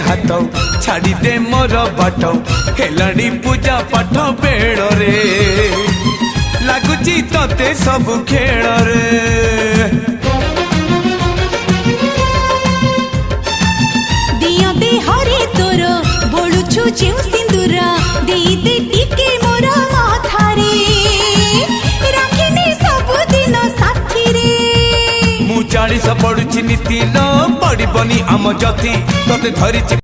हाथ छाड़ी दे मोर बाट हेलाड़ी पूजा पाठ बेड़ रे लगुची तते सब खेल रे दिया दे हरे तोर बोलुछु जेउ सिंदूर दे दे टिके मोर माथा रे राखिनी सब दिन साथी रे मु 40 पड़ुची नीति न पड़बनी आम जति तते धरी